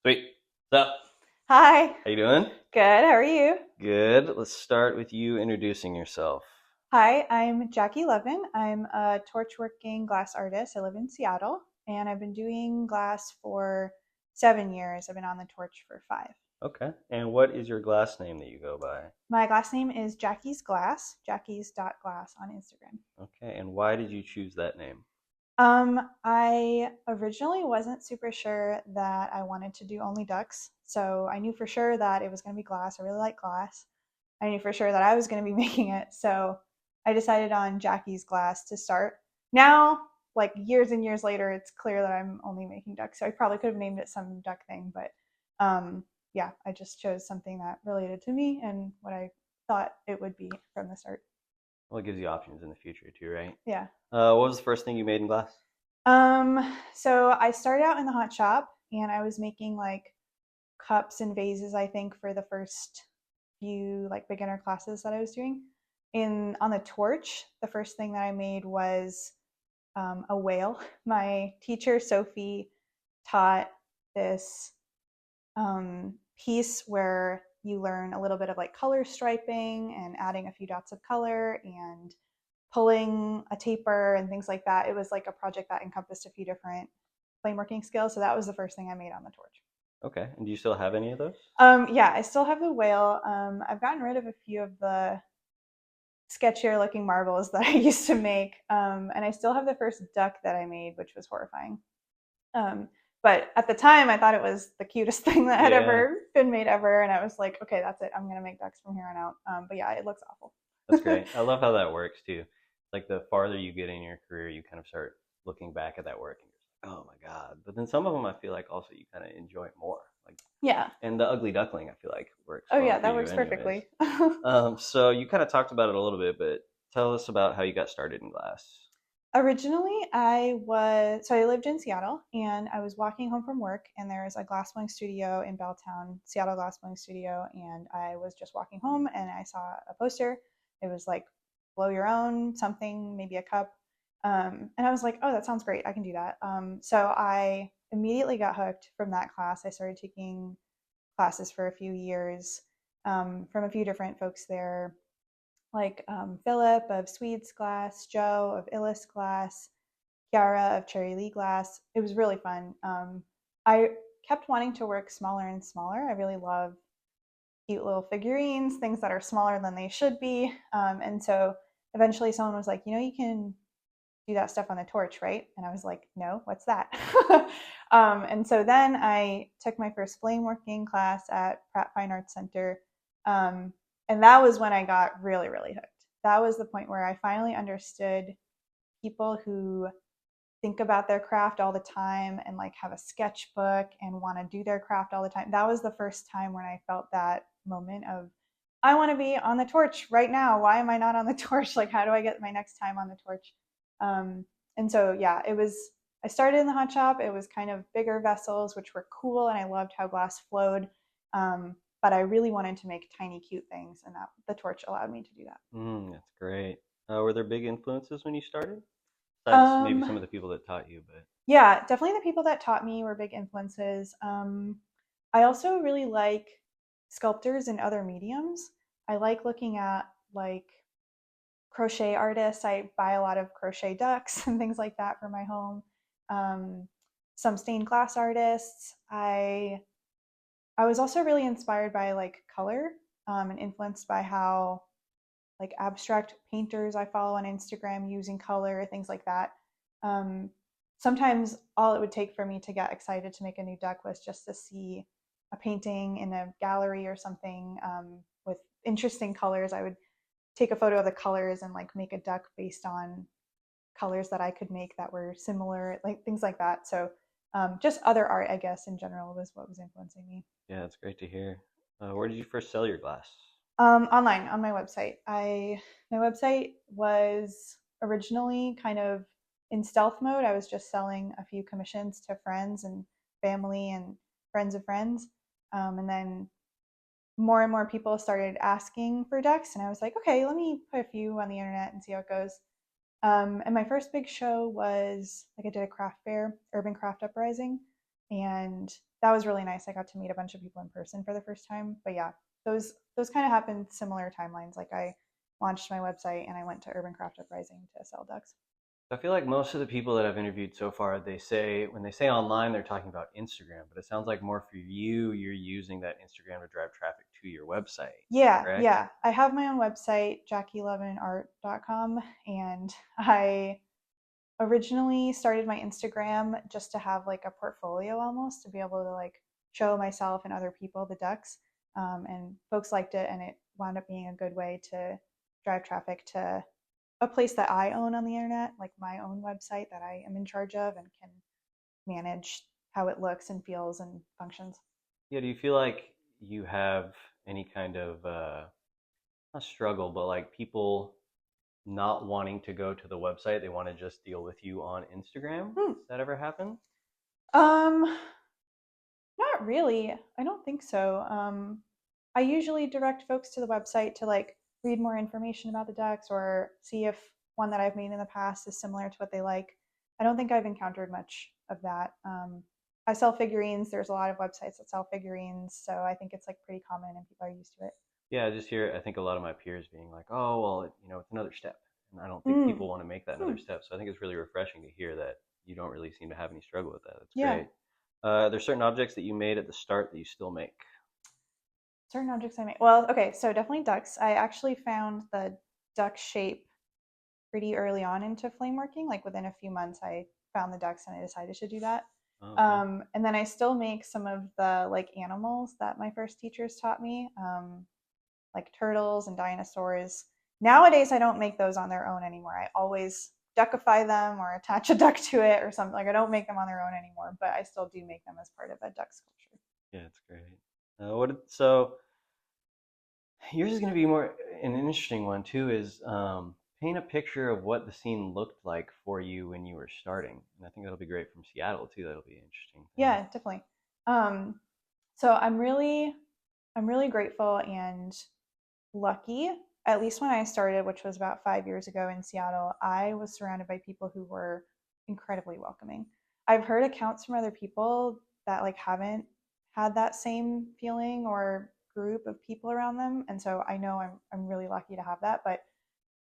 Sweet. So, Hi, how you doing? good. How are you? Good. Let's start with you introducing yourself. Hi, I'm Jackie Levin. I'm a torch working glass artist. I live in Seattle and I've been doing glass for 7 years. I've been on the torch for five. Okay. And what is your glass name that you go by? My glass name is Jackie's Glass, Jackie's.glass on Instagram. Okay. And why did you choose that name? I originally wasn't super sure that I wanted to do only ducks. So I knew for sure that it was going to be glass. I really like glass. I knew for sure that I was going to be making it. So I decided on Jackie's Glass to start. Now, like years and years later, it's clear that I'm only making ducks. So I probably could have named it some duck thing, but yeah, I just chose something that related to me and what I thought it would be from the start. Well, it gives you options in the future too, right? Yeah. What was the first thing you made in glass? So I started out in the hot shop and I was making like cups and vases, I think, for the first few like beginner classes that I was doing. In on the torch, the first thing that I made was a whale. My teacher Sophie taught this piece where you learn a little bit of like color striping and adding a few dots of color and pulling a taper and things like that. It was like a project that encompassed a few different flame working skills. So that was the first thing I made on the torch. Okay. And do you still have any of those? Yeah, I still have the whale. I've gotten rid of a few of the sketchier looking marbles that I used to make. And I still have the first duck that I made, which was horrifying. Um, but at the time, I thought it was the cutest thing that had Yeah, ever been made ever. And I was like, okay, that's it. I'm going to make ducks from here on out. But yeah, it looks awful. that's great. I love how that works too. Like the farther you get in your career, you kind of start looking back at that work and you're like, oh my God. But then some of them I feel like also you kind of enjoy more. Like, Yeah. and the ugly duckling I feel like works Oh, well yeah, for that you works anyways. perfectly. So you kind of talked about it a little bit, but tell us about how you got started in glass. Originally, I lived in Seattle and I was walking home from work, and there's a glassblowing studio in Belltown, Seattle Glassblowing Studio. And I was just walking home and I saw a poster. It was like blow your own something, maybe a cup. And I was like, oh, that sounds great. I can do that. So I immediately got hooked from that class. I started taking classes for a few years from a few different folks there, like Philip of Swedes Glass, Joe of Illis Glass, Chiara of Cherry Lee Glass. It was really fun. I kept wanting to work smaller and smaller. I really love cute little figurines, things that are smaller than they should be. And so eventually someone was like, you can do that stuff on the torch, right? And I was like, no, what's that? And so then I took my first flame working class at Pratt Fine Arts Center. Um, and that was when I got really, really hooked. That was the point where I finally understood people who think about their craft all the time and like have a sketchbook and want to do their craft all the time. That was the first time when I felt that moment of, I want to be on the torch right now. Why am I not on the torch? Like, how do I get my next time on the torch? Um, and so, yeah, I started in the hot shop. It was kind of bigger vessels, which were cool. And I loved how glass flowed. But I really wanted to make tiny, cute things. And that the torch allowed me to do that. That's great. Were there big influences when you started? Besides maybe Um, some of the people that taught you, but yeah, definitely the people that taught me were big influences. I also really like sculptors in other mediums. I like looking at like crochet artists. I buy a lot of crochet ducks and things like that for my home. Um, some stained glass artists. I was also really inspired by like color and influenced by how like abstract painters I follow on Instagram using color, things like that. Um, Sometimes all it would take for me to get excited to make a new duck was just to see a painting in a gallery or something with interesting colors. I would take a photo of the colors and like make a duck based on colors that I could make that were similar, like things like that. So just other art, I guess, in general was what was influencing me. yeah, it's great to hear. Where did you first sell your glass? Online on my website. I My website was originally kind of in stealth mode. I was just selling a few commissions to friends and family and friends of friends, and then more and more people started asking for ducks, and I was like, okay, let me put a few on the internet and see how it goes. And my first big show was like I did a craft fair, Urban Craft Uprising, and that was really nice. I got to meet a bunch of people in person for the first time. But yeah, those kind of happened similar timelines. Like I launched my website and I went to Urban Craft Uprising to sell ducks. I feel like most of the people that I've interviewed so far, they say when they say online, they're talking about Instagram, but it sounds like more for you, you're using that Instagram to drive traffic to your website, Yeah, correct? yeah. I have my own website, JackieLevinArt.com, and I originally started my Instagram just to have like a portfolio almost to be able to like show myself and other people the ducks. And folks liked it, and it wound up being a good way to drive traffic to a place that I own on the internet, like my own website that I am in charge of and can manage how it looks and feels and functions. Yeah, do you feel like you have any kind of not struggle, but like people not wanting to go to the website, they want to just deal with you on Instagram? Hmm. Does that ever happen? Um, Not really. I don't think so. I usually direct folks to the website to like read more information about the decks or see if one that I've made in the past is similar to what they like. I don't think I've encountered much of that. I sell figurines. There's a lot of websites that sell figurines, so I think it's like pretty common and people are used to it. Yeah, I just hear I think a lot of my peers being like, "Oh, well, it's another step." And I don't think Mm. people want to make that Hmm. another step. So I think it's really refreshing to hear that you don't really seem to have any struggle with that. That's Yeah. great. There's certain objects that you made at the start that you still make. Certain objects I make. Well, okay, so definitely ducks. I actually found the duck shape pretty early on into flame working. Like within a few months, I found the ducks and I decided to do that. Oh, okay. And then I still make some of the like animals that my first teachers taught me, like turtles and dinosaurs. Nowadays, I don't make those on their own anymore. I always duckify them or attach a duck to it or something. Like I don't make them on their own anymore, but I still do make them as part of a duck sculpture. Yeah, it's great. So yours is going to be more an interesting one too. Is paint a picture of what the scene looked like for you when you were starting, and I think that'll be great from Seattle too. That'll be an interesting thing. Yeah, definitely. Um, so I'm really grateful and lucky. At least when I started, which was about 5 years ago in Seattle, I was surrounded by people who were incredibly welcoming. I've heard accounts from other people that like haven't had that same feeling or group of people around them, and so I know I'm really lucky to have that. But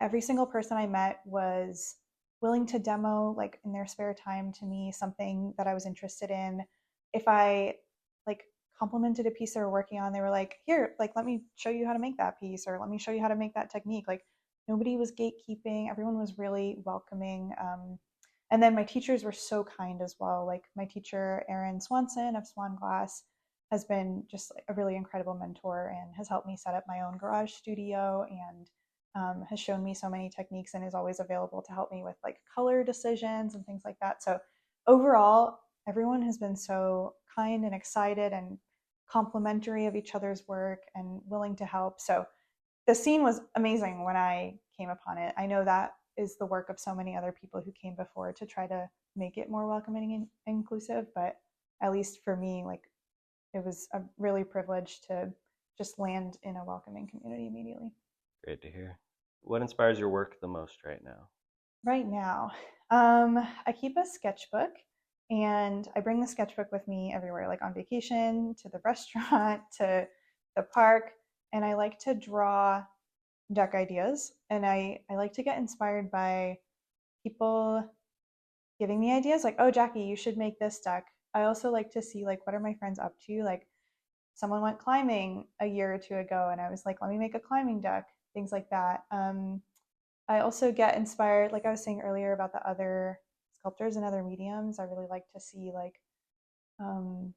every single person I met was willing to demo like in their spare time to me something that I was interested in. If I like complimented a piece they were working on, they were like, "Here, like let me show you how to make that piece or let me show you how to make that technique." Like nobody was gatekeeping. Everyone was really welcoming. And then my teachers were so kind as well. Like my teacher, Erin Swanson of Swan Glass, has been just like a really incredible mentor and has helped me set up my own garage studio and has shown me so many techniques and is always available to help me with like color decisions and things like that. So overall, everyone has been so kind and excited and complimentary of each other's work and willing to help. So the scene was amazing when I came upon it. I know that is the work of so many other people who came before to try to make it more welcoming and inclusive, but at least for me, like it was a really privilege to just land in a welcoming community immediately. Great to hear. What inspires your work the most right now? Right now, I keep a sketchbook and I bring the sketchbook with me everywhere, like on vacation, to the restaurant, to the park. And I like to draw duck ideas. And I like to get inspired by people giving me ideas like, oh, Jackie, you should make this duck. I also like to see, like, what are my friends up to? Like, someone went climbing a year or two ago, and I was like, let me make a climbing duck, things like that. I also get inspired, like I was saying earlier about the other sculptors and other mediums. I really like to see like um,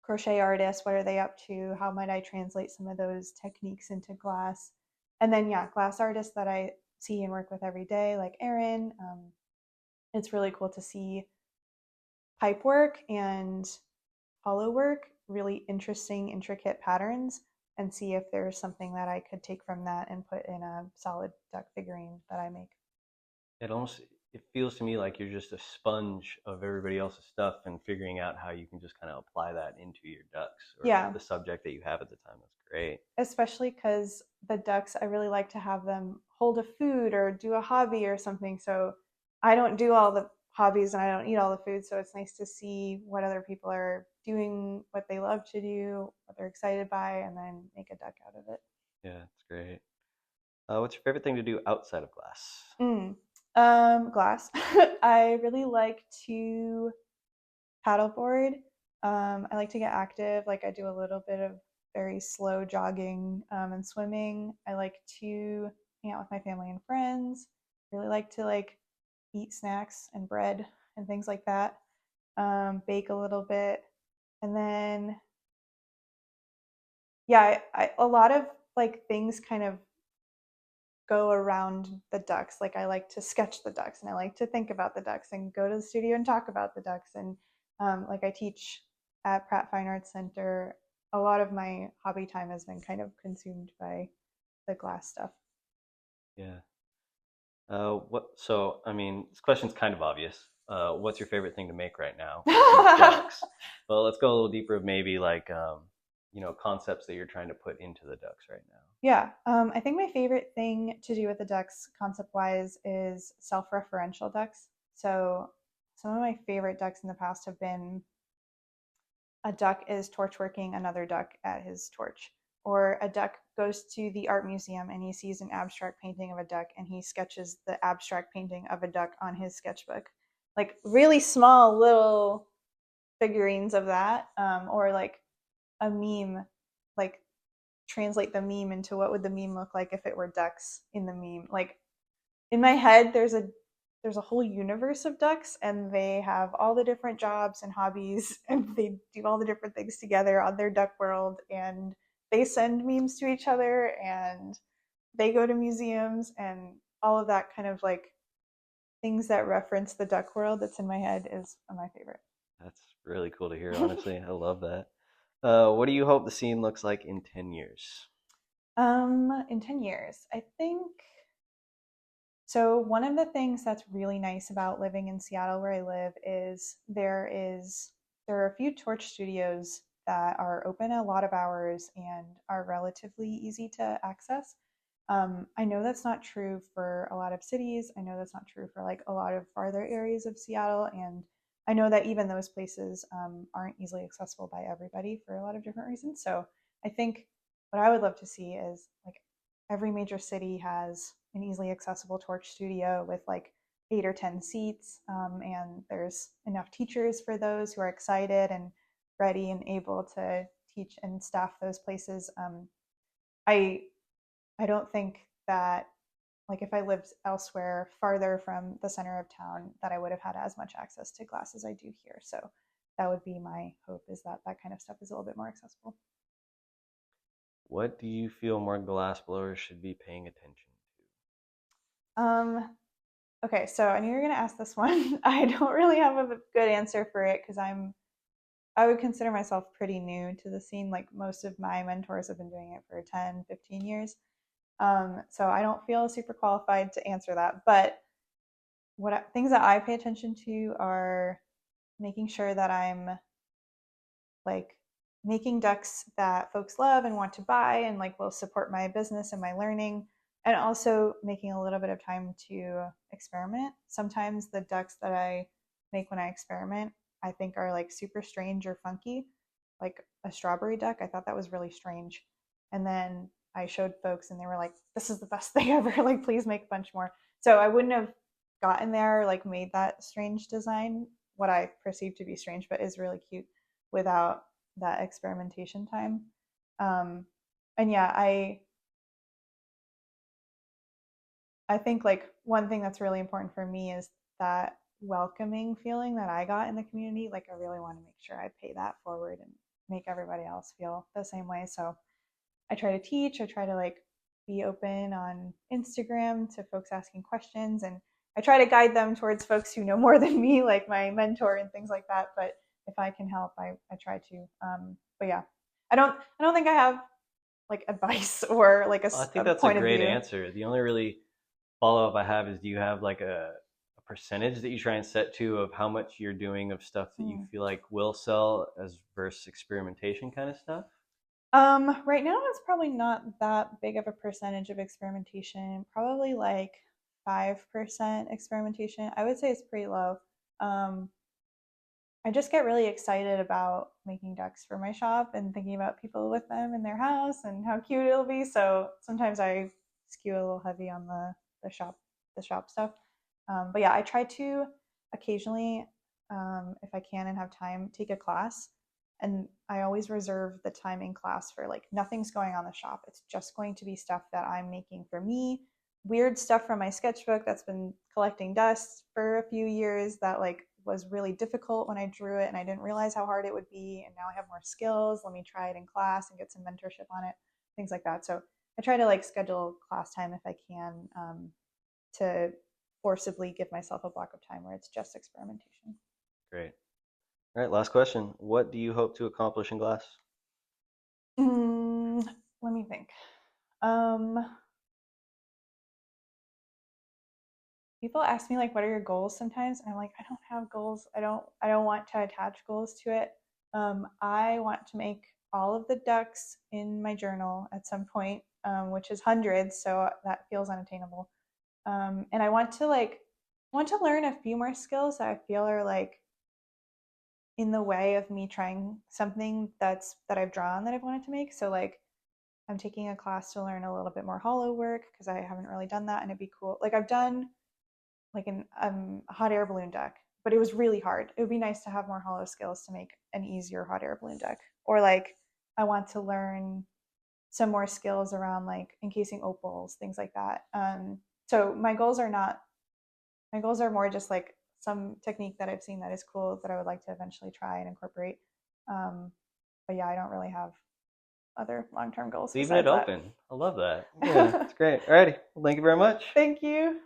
crochet artists. What are they up to? How might I translate some of those techniques into glass? And then yeah, glass artists that I see and work with every day, like Erin. It's really cool to see pipe work and hollow work, really interesting, intricate patterns, and see if there's something that I could take from that and put in a solid duck figurine that I make. It almost it feels to me like you're just a sponge of everybody else's stuff and figuring out how you can just kind of apply that into your ducks or Yeah, the subject that you have at the time. That's great. especially because the ducks, I really like to have them hold a food or do a hobby or something. So I don't do all the hobbies and I don't eat all the food, so it's nice to see what other people are doing, what they love to do, what they're excited by, and then make a duck out of it. Yeah, it's great. What's your favorite thing to do outside of glass? Mm. Glass. I really like to paddleboard. I like to get active. Like I do a little bit of very slow jogging and swimming. I like to hang out with my family and friends. Really like to like eat snacks and bread and things like that. Bake a little bit, and then yeah, a lot of like things kind of go around the ducks. Like I like to sketch the ducks and I like to think about the ducks and go to the studio and talk about the ducks. And like I teach at Pratt Fine Arts Center. A lot of my hobby time has been kind of consumed by the glass stuff. Yeah. What? So, I mean, this question's kind of obvious. What's your favorite thing to make right now? These ducks. Well, let's go a little deeper. Maybe like, concepts that you're trying to put into the ducks right now. Yeah, I think my favorite thing to do with the ducks, concept wise, is self referential ducks. So, some of my favorite ducks in the past have been a duck is torch working another duck at his torch, or a duck goes to the art museum and he sees an abstract painting of a duck and he sketches the abstract painting of a duck on his sketchbook. Like really small little figurines of that, or like a meme, like translate the meme into what would the meme look like if it were ducks in the meme. Like in my head there's a whole universe of ducks and they have all the different jobs and hobbies and they do all the different things together on their duck world and they send memes to each other and they go to museums and all of that kind of like things that reference the duck world that's in my head is my favorite. That's really cool to hear, honestly. I love that. What do you hope the scene looks like in 10 years? In 10 years, I think so. One of the things that's really nice about living in Seattle where I live is there are a few torch studios that are open a lot of hours and are relatively easy to access. I know that's not true for a lot of cities. I know that's not true for like a lot of farther areas of Seattle, and I know that even those places aren't easily accessible by everybody for a lot of different reasons. So I think what I would love to see is like every major city has an easily accessible torch studio with like 8 or 10 seats, and there's enough teachers for those who are excited and ready and able to teach and staff those places. I I don't think that like if I lived elsewhere farther from the center of town that I would have had as much access to glass as I do here. So that would be my hope, is that that kind of stuff is a little bit more accessible. What do you feel more glass blowers should be paying attention Um, okay, so I knew you were gonna ask this one. I don't really have a good answer for it because I would consider myself pretty new to the scene. Like most of my mentors have been doing it for 10, 15 years. So I don't feel super qualified to answer that. But things that I pay attention to are making sure that I'm like making ducks that folks love and want to buy and like will support my business and my learning, and also making a little bit of time to experiment. Sometimes the ducks that I make when I experiment I think are like super strange or funky, like a strawberry duck. I thought that was really strange, and then I showed folks and they were like, this is the best thing ever, like please make a bunch more. So I wouldn't have gotten there or like made that strange design, what I perceive to be strange but is really cute, without that experimentation time. Um, and yeah, I think like one thing that's really important for me is that welcoming feeling that I got in the community. Like I really want to make sure I pay that forward and make everybody else feel the same way. So I try to teach, I try to like be open on Instagram to folks asking questions, and I try to guide them towards folks who know more than me, like my mentor and things like that. But if I can help, I try to. But yeah, I don't think I have like advice or like to? Well, I think a that's a point of great view. answer. The only really follow up I have is, do you have like a percentage that you try and set to of how much you're doing of stuff that you Mm. feel like will sell as versus experimentation kind of stuff? Right now it's probably not that big of a percentage of experimentation. Probably like 5% experimentation. I would say it's pretty low. I just get really excited about making ducks for my shop and thinking about people with them in their house and how cute it'll be. So sometimes I skew a little heavy on the shop the shop stuff. But yeah, I try to occasionally, if I can and have time, take a class. And I always reserve the time in class for like nothing's going on the shop. It's just going to be stuff that I'm making for me. Weird stuff from my sketchbook that's been collecting dust for a few years that like was really difficult when I drew it and I didn't realize how hard it would be. And now I have more skills. Let me try it in class and get some mentorship on it, things like that. So I try to like schedule class time if I can, to forcibly give myself a block of time where it's just experimentation. Great. All right, last question. What do you hope to accomplish in glass? Mm, let me think. Um, People ask me like, "What are your goals?" sometimes, and I'm like, "I don't have goals. I don't want to attach goals to it. I want to make all of the ducks in my journal at some point, which is hundreds, so that feels unattainable. And I want to learn a few more skills that I feel are like in the way of me trying something that I've drawn that I've wanted to make. So like I'm taking a class to learn a little bit more hollow work because I haven't really done that, and it'd be cool. Like I've done like a hot air balloon duck, but it was really hard. It would be nice to have more hollow skills to make an easier hot air balloon duck. Or like I want to learn some more skills around like encasing opals, things like that. So my goals are more just like some technique that I've seen that is cool that I would like to eventually try and incorporate. Um, but yeah, I don't really have other long term goals Leaving it besides open. I love that. Yeah, it's that. great. All righty. Well, thank you very much. Thank you.